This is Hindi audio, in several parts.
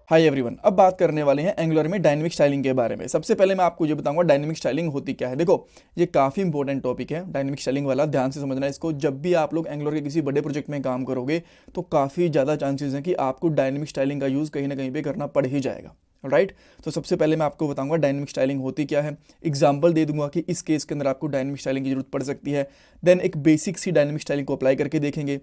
हाय एवरीवन, अब बात करने वाले हैं एंगुलर में डायनेमिक स्टाइलिंग के बारे में। सबसे पहले मैं आपको ये बताऊंगा डायनेमिक स्टाइलिंग होती क्या है। देखो, ये काफ़ी इंपॉर्टेंट टॉपिक है डायनेमिक स्टाइलिंग वाला, ध्यान से समझना इसको। जब भी आप लोग एंगुलर के किसी बड़े प्रोजेक्ट में काम करोगे तो काफ़ी ज़्यादा चांसेस हैं कि आपको डायनेमिक स्टाइलिंग का यूज़ कहीं ना कहीं पे करना पड़ ही जाएगा। राइट, तो सबसे पहले मैं आपको बताऊंगा डायनेमिक स्टाइलिंग होती क्या है। एग्जांपल दे दूंगा कि इस केस के अंदर आपको डायनेमिक स्टाइलिंग की जरूरत पड़ सकती है। देन एक बेसिक सी डायनेमिक स्टाइलिंग को अप्लाई करके देखेंगे।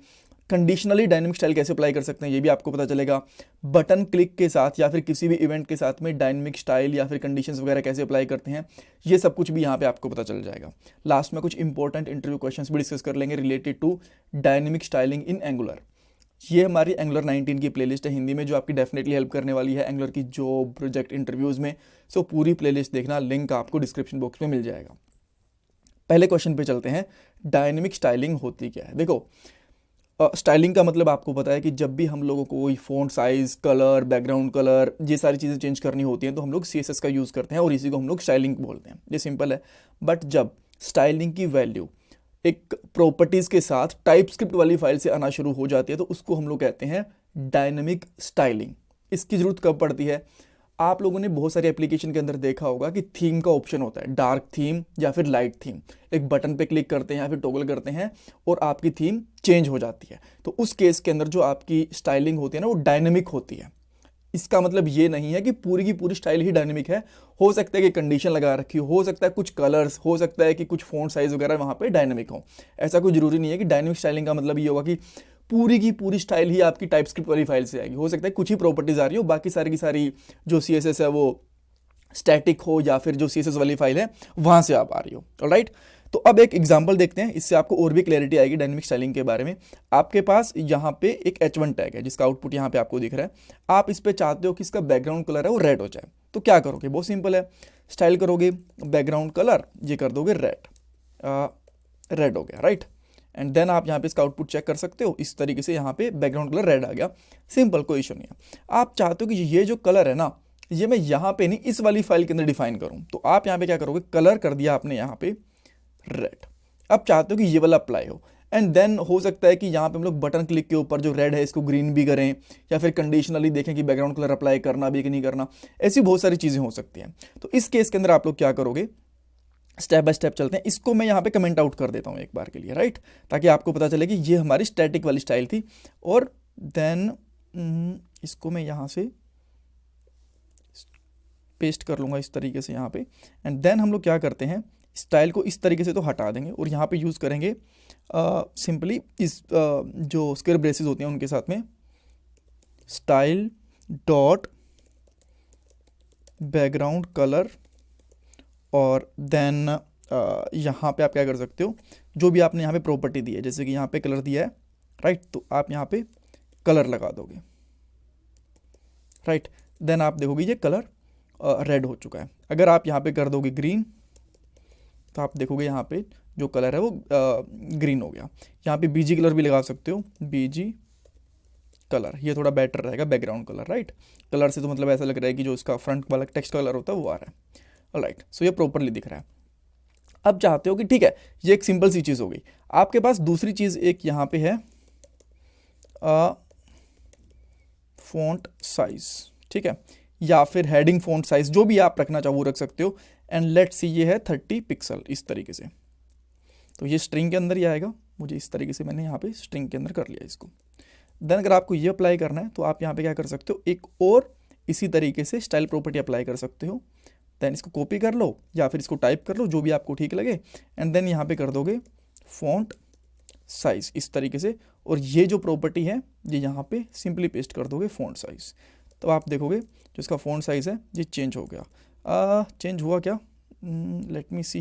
कंडीशनली डायनेमिक स्टाइल कैसे अप्लाई कर सकते हैं ये भी आपको पता चलेगा। बटन क्लिक के साथ या फिर किसी भी इवेंट के साथ में डायनेमिक स्टाइल या फिर कंडीशंस वगैरह कैसे अप्लाई करते हैं, ये सब कुछ भी यहाँ पे आपको पता चल जाएगा। लास्ट में कुछ इंपॉर्टेंट इंटरव्यू क्वेश्चंस भी डिस्कस कर लेंगे related to dynamic styling in Angular. ये हमारी एंगुलर 19 की प्लेलिस्ट है हिंदी में, जो आपकी डेफिनेटली हेल्प करने वाली है एंगुलर की जॉब प्रोजेक्ट इंटरव्यूज़ में। सो पूरी प्लेलिस्ट देखना, लिंक आपको डिस्क्रिप्शन बॉक्स में मिल जाएगा। पहले क्वेश्चन पे चलते हैं, डायनेमिक स्टाइलिंग होती क्या है। देखो, स्टाइलिंग का मतलब आपको पता है कि जब भी हम लोगों को कोई font size, colour, background colour, ये सारी चीज़ें चेंज करनी होती हैं तो हम लोग CSS का यूज़ करते हैं और इसी को हम लोग स्टाइलिंग बोलते हैं। ये सिंपल है। बट जब स्टाइलिंग की वैल्यू एक प्रॉपर्टीज़ के साथ टाइप स्क्रिप्ट वाली फाइल से आना शुरू हो जाती है तो उसको हम लोग कहते हैं डायनेमिक स्टाइलिंग। इसकी ज़रूरत कब पड़ती है? आप लोगों ने बहुत सारे एप्लीकेशन के अंदर देखा होगा कि थीम का ऑप्शन होता है, डार्क थीम या फिर लाइट थीम। एक बटन पे क्लिक करते हैं या फिर टॉगल करते हैं और आपकी थीम चेंज हो जाती है। तो उस केस के अंदर जो आपकी स्टाइलिंग होती है ना, वो डायनेमिक होती है। इसका मतलब ये नहीं है कि पूरी की पूरी स्टाइल ही डायनेमिक है। हो सकता है कि कंडीशन लगा रखी हो सकता है कुछ कलर्स, हो सकता है कि कुछ फ़ॉन्ट साइज़ वगैरह वहाँ पे डायनेमिक हो। ऐसा कोई ज़रूरी नहीं है कि डायनेमिक स्टाइलिंग का मतलब ये होगा कि पूरी की पूरी स्टाइल ही आपकी टाइप स्क्रिप्ट वाली फाइल से आएगी। हो सकता है कुछ ही प्रॉपर्टीज़ आ रही हो, बाकी सारी की सारी जो CSS है वो स्टैटिक हो या फिर जो CSS वाली फाइल है वहाँ से आप आ रही हो। ऑलराइट, तो अब एक एग्जांपल देखते हैं, इससे आपको और भी क्लैरिटी आएगी डायनेमिक स्टाइलिंग के बारे में। आपके पास यहाँ पे एक H1 टैग है जिसका आउटपुट यहाँ पे आपको दिख रहा है। आप इस पे चाहते हो कि इसका बैकग्राउंड कलर है वो रेड हो जाए, तो क्या करोगे? बहुत सिंपल है, स्टाइल करोगे, बैकग्राउंड कलर ये कर दोगे रेड। रेड हो गया, राइट। एंड देन आप यहाँ पे इसका आउटपुट चेक कर सकते हो, इस तरीके से यहाँ पे बैकग्राउंड कलर रेड आ गया। सिंपल, कोई इशू नहीं है। आप चाहते हो कि ये जो कलर है ना, ये मैं यहाँ पे नहीं इस वाली फाइल के अंदर डिफाइन करूँ, तो आप यहाँ पे क्या करोगे? कलर कर दिया आपने यहाँ पे रेड। अब चाहते हो कि ये वाला अप्लाई हो, एंड देन हो सकता है कि यहाँ पे हम लोग बटन क्लिक के ऊपर जो रेड है इसको ग्रीन भी करें, या फिर कंडीशनली देखें कि बैकग्राउंड कलर अप्लाई करना भी कि नहीं करना। ऐसी बहुत सारी चीज़ें हो सकती हैं। तो इस केस के अंदर आप लोग क्या करोगे? स्टेप बाय स्टेप चलते हैं। इसको मैं यहाँ पे कमेंट आउट कर देता हूँ एक बार के लिए, राइट, ताकि आपको पता चले कि ये हमारी स्टैटिक वाली स्टाइल थी। और देन इसको मैं यहाँ से पेस्ट कर लूँगा इस तरीके से यहाँ पे। एंड देन हम लोग क्या करते हैं, स्टाइल को इस तरीके से तो हटा देंगे और यहाँ पे यूज़ करेंगे सिंपली इस जो स्क्वायर ब्रेसेस होती हैं उनके साथ में स्टाइल डॉट बैकग्राउंड कलर। और देन यहाँ पे आप क्या कर सकते हो, जो भी आपने यहाँ पे प्रॉपर्टी दी है, जैसे कि यहाँ पे कलर दिया है, राइट, तो आप यहाँ पे कलर लगा दोगे, राइट। देन आप देखोगे ये कलर रेड हो चुका है। अगर आप यहाँ पे कर दोगे ग्रीन तो आप देखोगे यहाँ पे जो कलर है वो ग्रीन हो गया। यहाँ पे BG कलर भी लगा सकते हो, BG कलर, ये थोड़ा बेटर रहेगा बैकग्राउंड कलर, राइट। कलर से तो मतलब ऐसा लग रहा है कि जो इसका फ्रंट वाला टेक्स्ट कलर होता है वो आ रहा है। ऑलराइट, सो ये प्रॉपरली दिख रहा है। अब चाहते हो कि ठीक है, ये एक सिंपल सी चीज़ हो गई। आपके पास दूसरी चीज़ एक यहाँ पे है फॉन्ट साइज, ठीक है, या फिर हेडिंग फॉन्ट साइज, जो भी आप रखना चाहो वो रख सकते हो। एंड लेट्स सी ये है 30 पिक्सल इस तरीके से, तो ये स्ट्रिंग के अंदर ही आएगा। मुझे इस तरीके से मैंने यहाँ पे स्ट्रिंग के अंदर कर लिया इसको। देन अगर आपको ये अप्लाई करना है तो आप यहाँ पे क्या कर सकते हो, एक और इसी तरीके से स्टाइल प्रॉपर्टी अप्लाई कर सकते हो। देन इसको कॉपी कर लो या फिर इसको टाइप कर लो, जो भी आपको ठीक लगे। एंड देन यहाँ पे कर दोगे फॉन्ट साइज इस तरीके से, और ये जो प्रॉपर्टी है ये यहाँ पे सिंपली पेस्ट कर दोगे फॉन्ट साइज। तो आप देखोगे जो इसका फॉन्ट साइज़ है ये चेंज हो गया। चेंज हुआ क्या? लेट मी सी,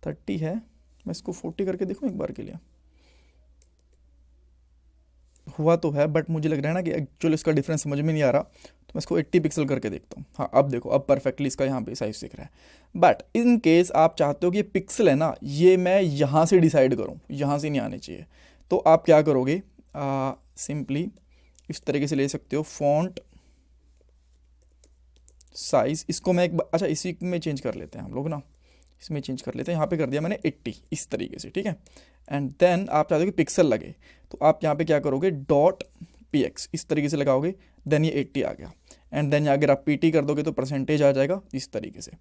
30 है, मैं इसको 40 करके देखूँ एक बार के लिए। हुआ तो है, बट मुझे लग रहा है ना कि एक्चुअली इसका डिफरेंस समझ में नहीं आ रहा, तो मैं इसको 80 पिक्सल करके देखता हूँ। हाँ, अब देखो, अब परफेक्टली इसका यहाँ पे साइज दिख रहा है। बट इन केस आप चाहते हो कि ये पिक्सल है ना, ये मैं यहाँ से डिसाइड करूँ, यहाँ से नहीं आने चाहिए, तो आप क्या करोगे? सिंपली इस तरीके से ले सकते हो फॉन्ट साइज। इसको मैं अच्छा इसी में चेंज कर लेते हैं हम लोग ना, इसमें चेंज कर लेते हैं। यहाँ पे कर दिया मैंने 80 इस तरीके से, ठीक है। एंड देन आप चाहते हो कि पिक्सल लगे, तो आप यहाँ पे क्या करोगे? .px इस तरीके से लगाओगे, देन ये 80 आ गया। एंड देन अगर आप पीटी कर दोगे तो परसेंटेज आ जाएगा इस तरीके से।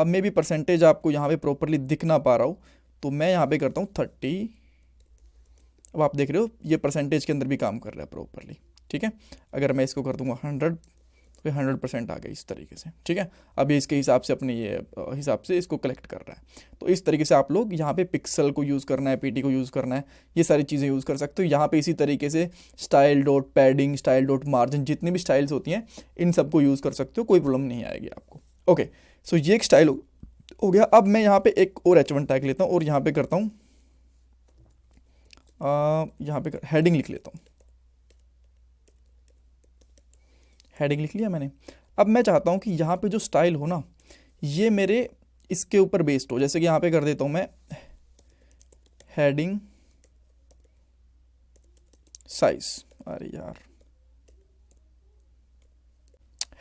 मे बी परसेंटेज आपको यहाँ पे प्रॉपरली दिख ना पा रहा हो, तो मैं यहाँ पे करता हूँ 30। अब आप देख रहे हो ये परसेंटेज के अंदर भी काम कर रहा है प्रॉपरली, ठीक है। अगर मैं इसको कर दूंगा 100 तो 100% आ गया इस तरीके से, ठीक है। अभी इसके हिसाब से अपने ये हिसाब से इसको कलेक्ट कर रहा है। तो इस तरीके से आप लोग यहाँ पे पिक्सल को यूज़ करना है, पीटी को यूज़ करना है, ये सारी चीज़ें यूज़ कर सकते हो। यहाँ पे इसी तरीके से style dot padding, style dot margin, जितनी भी स्टाइल्स होती हैं इन सबको यूज़ कर सकते हो, कोई प्रॉब्लम नहीं आएगी आपको। ओके, सो ये एक स्टाइल हो गया। अब मैं यहाँ पे एक और H1 टैग लेता हूँ और यहाँ पे करता हूँ, यहाँ पे हेडिंग लिख लेता हूँ। हेडिंग लिख लिया मैंने। अब मैं चाहता हूँ कि यहाँ पे जो स्टाइल हो ना ये मेरे इसके ऊपर बेस्ड हो। जैसे कि यहाँ पे कर देता हूँ मैं हेडिंग साइज, अरे यार,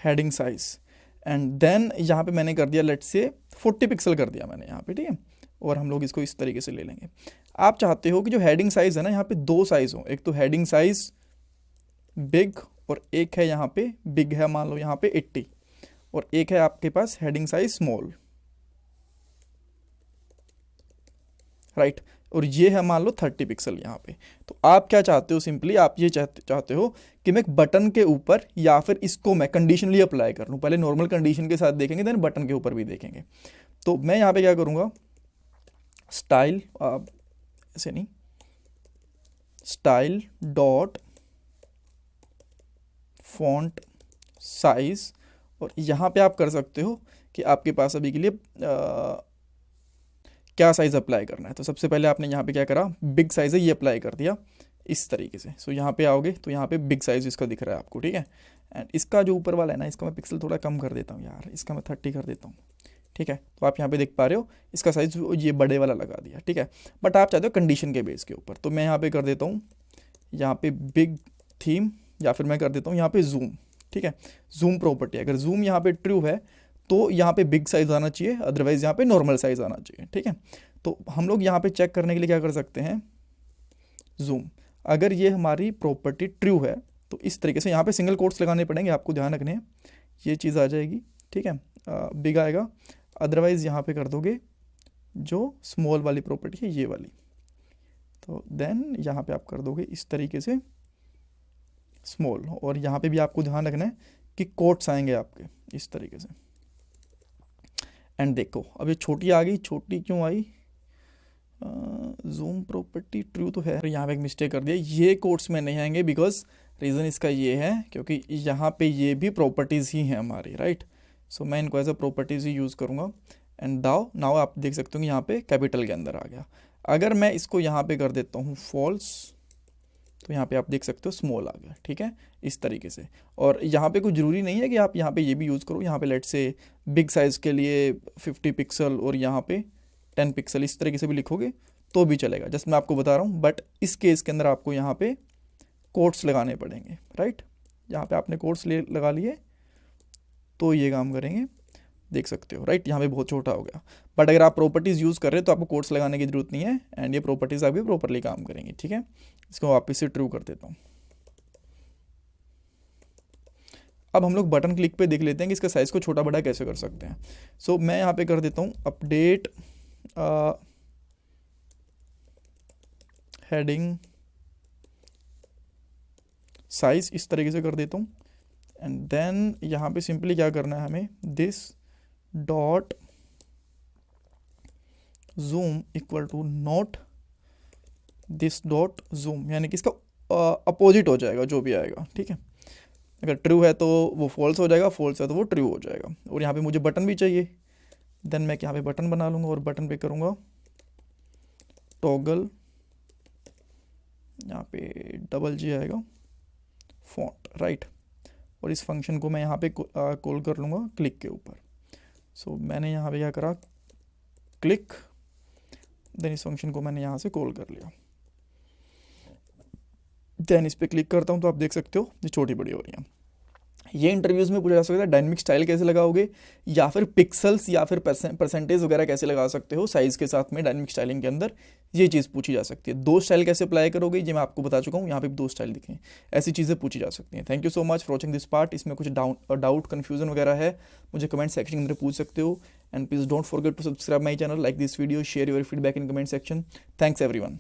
हेडिंग साइज, एंड देन यहाँ पे मैंने कर दिया लेट्स से 40 पिक्सल कर दिया मैंने यहाँ पे, ठीक है। और हम लोग इसको इस तरीके से ले लेंगे। आप चाहते हो कि जो हेडिंग साइज है ना यहाँ पे दो साइज हो, एक तो हेडिंग साइज बिग और एक है यहाँ पे बिग है मान लो यहाँ पे 80, और एक है आपके पास हेडिंग साइज स्मॉल, राइट। और ये है मान लो 30 पिक्सल यहाँ पे। तो आप क्या चाहते हो, सिंपली आप ये चाहते हो कि मैं बटन के ऊपर या फिर इसको मैं कंडीशनली अप्लाई कर लूँ। पहले नॉर्मल कंडीशन के साथ देखेंगे देन बटन के ऊपर भी देखेंगे। तो मैं यहाँ पे क्या करूँगा, स्टाइल ऐसे नहीं, स्टाइल डॉट फॉन्ट साइज, और यहाँ पे आप कर सकते हो कि आपके पास अभी के लिए क्या साइज़ अप्लाई करना है। तो सबसे पहले आपने यहाँ पे क्या करा, बिग साइज़ है ये अप्लाई कर दिया इस तरीके से। सो यहाँ पे आओगे तो यहाँ पे बिग साइज़ इसका दिख रहा है आपको, ठीक है। एंड इसका जो ऊपर वाला है ना, इसका मैं पिक्सल थोड़ा कम कर देता हूँ यार, इसका मैं 30 कर देता हूँ, ठीक है। तो आप यहाँ पे देख पा रहे हो इसका साइज़ ये बड़े वाला लगा दिया, ठीक है। बट आप चाहते हो कंडीशन के बेस के ऊपर, तो मैं यहाँ पे कर देता हूँ यहाँ पे बिग थीम, या फिर मैं कर देता हूँ यहाँ पे जूम, ठीक है। जूम प्रॉपर्टी, अगर जूम यहाँ पे ट्रू है तो यहाँ पे बिग साइज आना चाहिए, अदरवाइज यहाँ पे नॉर्मल साइज आना चाहिए, ठीक है। तो हम लोग यहाँ पे चेक करने के लिए क्या कर सकते हैं, जूम, अगर ये हमारी प्रॉपर्टी ट्रू है तो इस तरीके से यहाँ पे सिंगल कोट्स लगाने पड़ेंगे, आपको ध्यान रखने हैं, ये चीज़ आ जाएगी, ठीक है, बिग आएगा। अदरवाइज यहाँ पे कर दोगे जो स्मॉल वाली प्रॉपर्टी है ये वाली, तो देन यहाँ पे आप कर दोगे इस तरीके से स्मॉल, और यहाँ पे भी आपको ध्यान रखना है कि कोट्स आएंगे आपके इस तरीके से। एंड देखो अब ये छोटी आ गई, छोटी क्यों आई, जूम प्रॉपर्टी ट्रू तो है, यहाँ पे एक मिस्टेक कर दिया, ये कोट्स में नहीं आएंगे बिकॉज रीज़न इसका ये है क्योंकि यहाँ पे ये भी प्रॉपर्टीज़ ही हैं हमारी, राइट। सो मैं इनको एज अ प्रॉपर्टीज़ ही यूज़ करूँगा। एंड नाउ आप देख सकते हो कि यहाँ पे कैपिटल के अंदर आ गया। अगर मैं इसको यहाँ पे कर देता हूँ फॉल्स, तो यहाँ पे आप देख सकते हो स्मॉल आ गया, ठीक है, इस तरीके से। और यहाँ पे कुछ ज़रूरी नहीं है कि आप यहाँ पे ये भी यूज़ करो, यहाँ पे लेट से बिग साइज़ के लिए 50 पिक्सल और यहाँ पे 10 पिक्सल इस तरीके से भी लिखोगे तो भी चलेगा, जस्ट मैं आपको बता रहा हूँ। बट इस केस के अंदर आपको यहाँ पे कोट्स लगाने पड़ेंगे, राइट। यहाँ पे आपने कोट्स लगा लिए तो ये काम करेंगे, देख सकते हो, राइट। यहाँ पे बहुत छोटा हो गया, बट अगर आप प्रॉपर्टीज़ यूज़ कर रहे हो तो आपको कोट्स लगाने की जरूरत नहीं है, एंड ये प्रॉपर्टीज़ आपकी प्रॉपरली काम करेंगी, ठीक है। इसको वापस से ट्रू कर देता हूँ। अब हम लोग बटन क्लिक पे देख लेते हैं कि इसका साइज़ को छोटा बड़ा कैसे कर सकते हैं। सो मैं यहाँ पे कर देता हूँ अपडेट हेडिंग साइज, इस तरीके से कर देता हूँ। एंड देन यहाँ पे सिंपली क्या करना है हमें, this dot zoom equal to not this dot zoom, यानी कि इसका अपोजिट हो जाएगा जो भी आएगा, ठीक है। अगर ट्रू है तो वो फॉल्स हो जाएगा, फॉल्स है तो वो ट्रू हो जाएगा। और यहाँ पे मुझे बटन भी चाहिए, देन मैं यहाँ पे बटन बना लूँगा और बटन पे करूँगा टॉगल, यहाँ पे डबल जी आएगा फॉन्ट, राइट। और इस फंक्शन को मैं यहाँ पे कॉल कर लूँगा क्लिक के ऊपर। सो मैंने यहाँ पे क्या करा, क्लिक, देन इस फंक्शन को मैंने यहाँ से कॉल कर लिया। देन इस पर क्लिक करता हूँ तो आप देख सकते हो ये छोटी बड़ी हो रही है। ये इंटरव्यूज़ में पूछा जा सकता है डायनेमिक स्टाइल कैसे लगाओगे, या फिर पिक्सल्स या फिर परसेंटेज वगैरह कैसे लगा सकते हो साइज़ के साथ में डायनेमिक स्टाइलिंग के अंदर, ये चीज़ पूछी जा सकती है। दो स्टाइल कैसे अप्लाई करोगे, ये मैं आपको बता चुका हूँ, यहाँ पे भी दो स्टाइल दिखे हैं, ऐसी चीज़ें पूछी जा सकती हैं। Thank you so much for watching this part. इसमें कुछ डाउट कन्फ्यूजन वगैरह है, मुझे कमेंट सेक्शन के अंदर पूछ सकते हो। And please don't forget to subscribe my channel, like this video, share your feedback in comment section. Thanks everyone.